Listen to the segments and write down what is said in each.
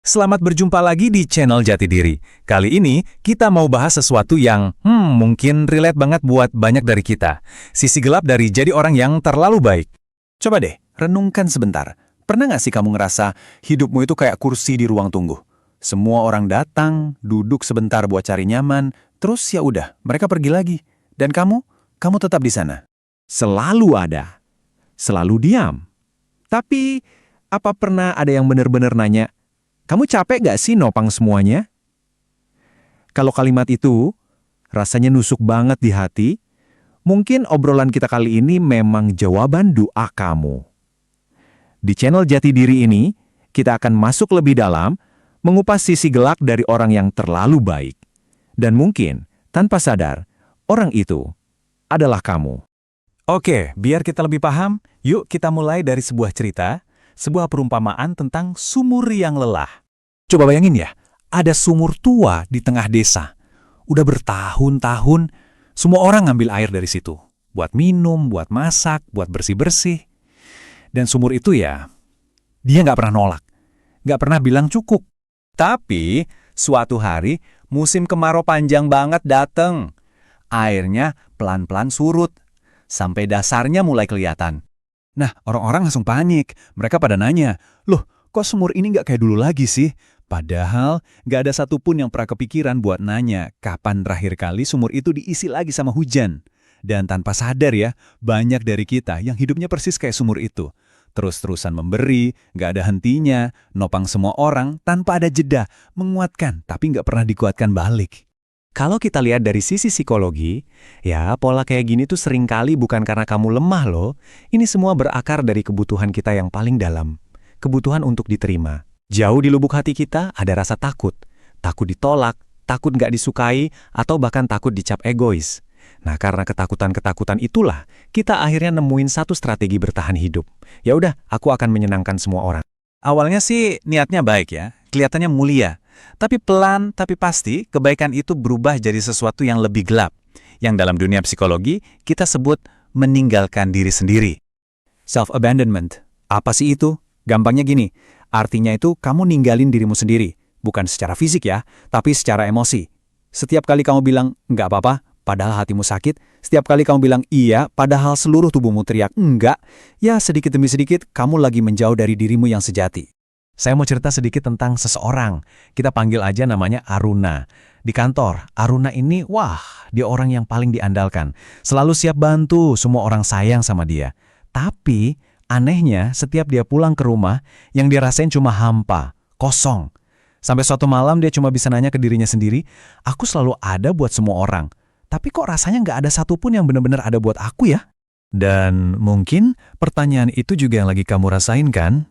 Selamat berjumpa lagi di channel Jati Diri. Kali ini kita mau bahas sesuatu yang mungkin relate banget buat banyak dari kita. Sisi gelap dari jadi orang yang terlalu baik. Coba deh, renungkan sebentar. Pernah nggak sih kamu ngerasa hidupmu itu kayak kursi di ruang tunggu? Semua orang datang, duduk sebentar buat cari nyaman, terus ya udah, mereka pergi lagi. Dan kamu tetap di sana. Selalu ada, selalu diam. Tapi, apa pernah ada yang benar-benar nanya, kamu capek gak sih nopang semuanya? Kalau kalimat itu rasanya nusuk banget di hati, mungkin obrolan kita kali ini memang jawaban doa kamu. Di channel Jati Diri ini, kita akan masuk lebih dalam, mengupas sisi gelap dari orang yang terlalu baik. Dan mungkin, tanpa sadar, orang itu adalah kamu. Oke, biar kita lebih paham, yuk kita mulai dari sebuah cerita, sebuah perumpamaan tentang sumur yang lelah. Coba bayangin ya, ada sumur tua di tengah desa. Udah bertahun-tahun, semua orang ngambil air dari situ. Buat minum, buat masak, buat bersih-bersih. Dan sumur itu ya, dia nggak pernah nolak. Nggak pernah bilang cukup. Tapi, suatu hari, musim kemarau panjang banget dateng. Airnya pelan-pelan surut, sampai dasarnya mulai kelihatan. Nah, orang-orang langsung panik. Mereka pada nanya, loh, kok sumur ini nggak kayak dulu lagi sih? Padahal nggak ada satupun yang pernah kepikiran buat nanya kapan terakhir kali sumur itu diisi lagi sama hujan. Dan tanpa sadar ya, banyak dari kita yang hidupnya persis kayak sumur itu. Terus-terusan memberi, nggak ada hentinya, nopang semua orang tanpa ada jeda, menguatkan tapi nggak pernah dikuatkan balik. Kalau kita lihat dari sisi psikologi, ya pola kayak gini tuh seringkali bukan karena kamu lemah loh. Ini semua berakar dari kebutuhan kita yang paling dalam. Kebutuhan untuk diterima. Jauh di lubuk hati kita ada rasa takut. Takut ditolak, takut nggak disukai, atau bahkan takut dicap egois. Nah, karena ketakutan-ketakutan itulah, kita akhirnya nemuin satu strategi bertahan hidup. Ya udah, aku akan menyenangkan semua orang. Awalnya sih niatnya baik ya, kelihatannya mulia. Tapi pelan, tapi pasti, kebaikan itu berubah jadi sesuatu yang lebih gelap. Yang dalam dunia psikologi, kita sebut meninggalkan diri sendiri. Self-abandonment. Apa sih itu? Gampangnya gini, artinya itu kamu ninggalin dirimu sendiri. Bukan secara fisik ya, tapi secara emosi. Setiap kali kamu bilang, nggak apa-apa, padahal hatimu sakit. Setiap kali kamu bilang iya, padahal seluruh tubuhmu teriak enggak. Ya sedikit demi sedikit, kamu lagi menjauh dari dirimu yang sejati. Saya mau cerita sedikit tentang seseorang. Kita panggil aja namanya Aruna. Di kantor, Aruna ini, wah, dia orang yang paling diandalkan. Selalu siap bantu, semua orang sayang sama dia. Tapi, anehnya, setiap dia pulang ke rumah, yang dia rasain cuma hampa, kosong. Sampai suatu malam dia cuma bisa nanya ke dirinya sendiri, aku selalu ada buat semua orang. Tapi kok rasanya nggak ada satupun yang benar-benar ada buat aku ya? Dan mungkin pertanyaan itu juga yang lagi kamu rasain kan?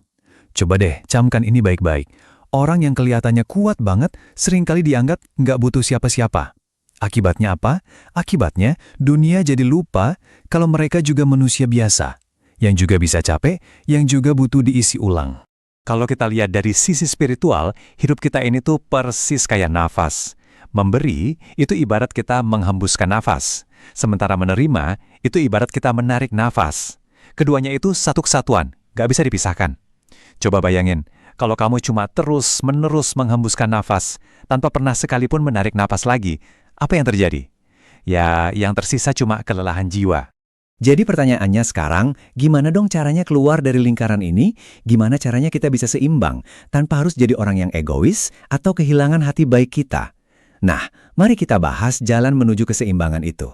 Coba deh, camkan ini baik-baik. Orang yang kelihatannya kuat banget seringkali dianggap nggak butuh siapa-siapa. Akibatnya apa? Akibatnya dunia jadi lupa kalau mereka juga manusia biasa. Yang juga bisa capek, yang juga butuh diisi ulang. Kalau kita lihat dari sisi spiritual, hidup kita ini tuh persis kayak nafas. Memberi, itu ibarat kita menghembuskan nafas. Sementara menerima, itu ibarat kita menarik nafas. Keduanya itu satu kesatuan, nggak bisa dipisahkan. Coba bayangin, kalau kamu cuma terus-menerus menghembuskan nafas, tanpa pernah sekalipun menarik nafas lagi, apa yang terjadi? Ya, yang tersisa cuma kelelahan jiwa. Jadi pertanyaannya sekarang, gimana dong caranya keluar dari lingkaran ini? Gimana caranya kita bisa seimbang, tanpa harus jadi orang yang egois atau kehilangan hati baik kita? Nah, mari kita bahas jalan menuju keseimbangan itu.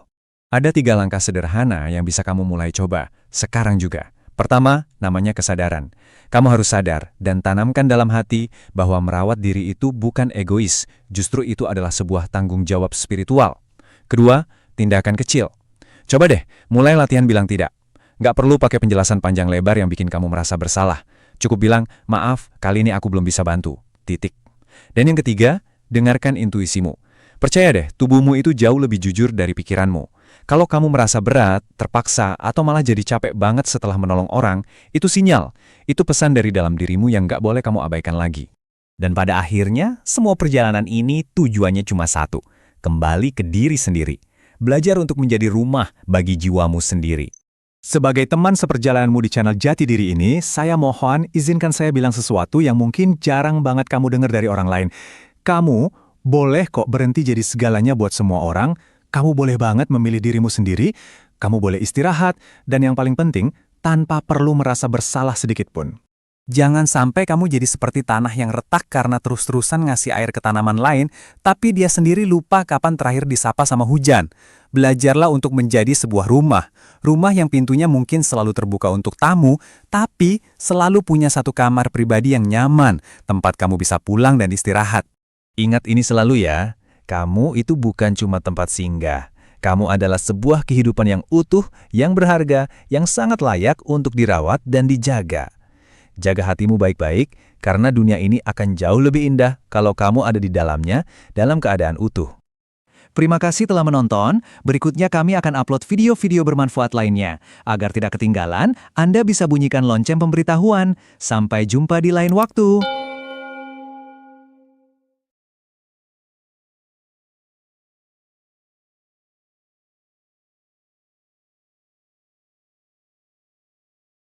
Ada 3 langkah sederhana yang bisa kamu mulai coba, sekarang juga. Pertama, namanya kesadaran. Kamu harus sadar dan tanamkan dalam hati bahwa merawat diri itu bukan egois, justru itu adalah sebuah tanggung jawab spiritual. Kedua, tindakan kecil. Coba deh, mulai latihan bilang tidak. Nggak perlu pakai penjelasan panjang lebar yang bikin kamu merasa bersalah. Cukup bilang, maaf, kali ini aku belum bisa bantu. Titik. Dan yang ketiga, dengarkan intuisimu. Percaya deh, tubuhmu itu jauh lebih jujur dari pikiranmu. Kalau kamu merasa berat, terpaksa, atau malah jadi capek banget setelah menolong orang, itu sinyal. Itu pesan dari dalam dirimu yang nggak boleh kamu abaikan lagi. Dan pada akhirnya, semua perjalanan ini tujuannya cuma satu. Kembali ke diri sendiri. Belajar untuk menjadi rumah bagi jiwamu sendiri. Sebagai teman seperjalananmu di channel Jati Diri ini, saya mohon izinkan saya bilang sesuatu yang mungkin jarang banget kamu dengar dari orang lain. Kamu boleh kok berhenti jadi segalanya buat semua orang, kamu boleh banget memilih dirimu sendiri, kamu boleh istirahat, dan yang paling penting, tanpa perlu merasa bersalah sedikit pun. Jangan sampai kamu jadi seperti tanah yang retak karena terus-terusan ngasih air ke tanaman lain, tapi dia sendiri lupa kapan terakhir disapa sama hujan. Belajarlah untuk menjadi sebuah rumah. Rumah yang pintunya mungkin selalu terbuka untuk tamu, tapi selalu punya satu kamar pribadi yang nyaman, tempat kamu bisa pulang dan istirahat. Ingat ini selalu ya, kamu itu bukan cuma tempat singgah. Kamu adalah sebuah kehidupan yang utuh, yang berharga, yang sangat layak untuk dirawat dan dijaga. Jaga hatimu baik-baik, karena dunia ini akan jauh lebih indah kalau kamu ada di dalamnya dalam keadaan utuh. Terima kasih telah menonton. Berikutnya kami akan upload video-video bermanfaat lainnya. Agar tidak ketinggalan, Anda bisa bunyikan lonceng pemberitahuan. Sampai jumpa di lain waktu.